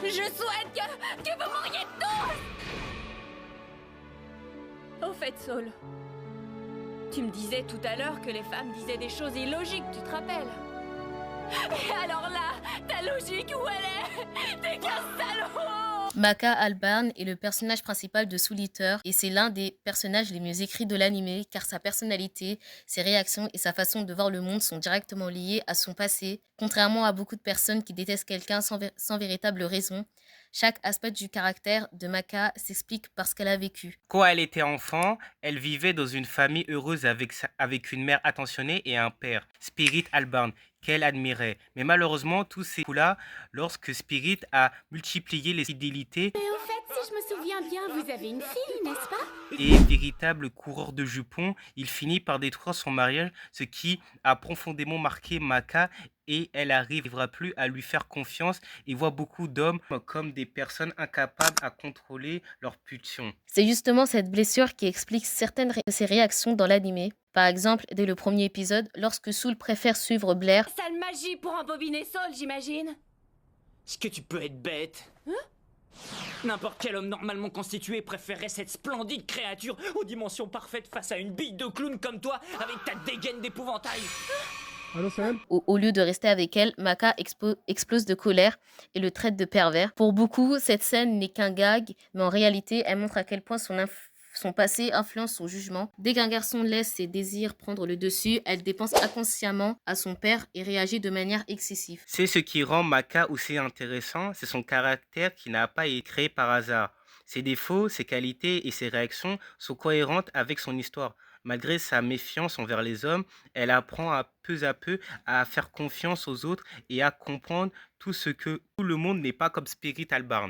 Je souhaite que vous mouriez tous. Au fait, Saul, tu me disais tout à l'heure que les femmes disaient des choses illogiques, tu te rappelles? Et alors là, ta logique, où elle est? T'es qu'un salaud! Maka Albarn est le personnage principal de Soul Eater et c'est l'un des personnages les mieux écrits de l'anime car sa personnalité, ses réactions et sa façon de voir le monde sont directement liées à son passé. Contrairement à beaucoup de personnes qui détestent quelqu'un sans véritable raison, chaque aspect du caractère de Maka s'explique par ce qu'elle a vécu. Quand elle était enfant, elle vivait dans une famille heureuse avec une mère attentionnée et un père, Spirit Albarn, qu'elle admirait. Mais malheureusement, tous ces coups-là, lorsque Spirit a multiplié les fidélités Mais au fait, si je me souviens bien, vous avez une fille, n'est-ce pas? et véritable coureur de jupons, il finit par détruire son mariage, ce qui a profondément marqué Maka et elle n'arrivera plus à lui faire confiance et voit beaucoup d'hommes comme des personnes incapables à contrôler leurs pulsions. C'est justement cette blessure qui explique certaines de ses réactions dans l'anime. Par exemple, dès le premier épisode, lorsque Soul préfère suivre Blair, Sale magie pour embobiner Saul, j'imagine. Est-ce que tu peux être bête? N'importe quel homme normalement constitué préférerait cette splendide créature aux dimensions parfaites face à une bille de clown comme toi avec ta dégaine d'épouvantail. Allô, Sam? au lieu de rester avec elle, Maka explose de colère et le traite de pervers. Pour beaucoup, cette scène n'est qu'un gag, mais en réalité, elle montre à quel point son passé influence son jugement. Dès qu'un garçon laisse ses désirs prendre le dessus, elle dépense inconsciemment à son père et réagit de manière excessive. C'est ce qui rend Maka aussi intéressant, c'est son caractère qui n'a pas été créé par hasard. Ses défauts, ses qualités et ses réactions sont cohérentes avec son histoire. Malgré sa méfiance envers les hommes, elle apprend à peu à faire confiance aux autres et à comprendre tout le monde n'est pas comme Spirit Albarn.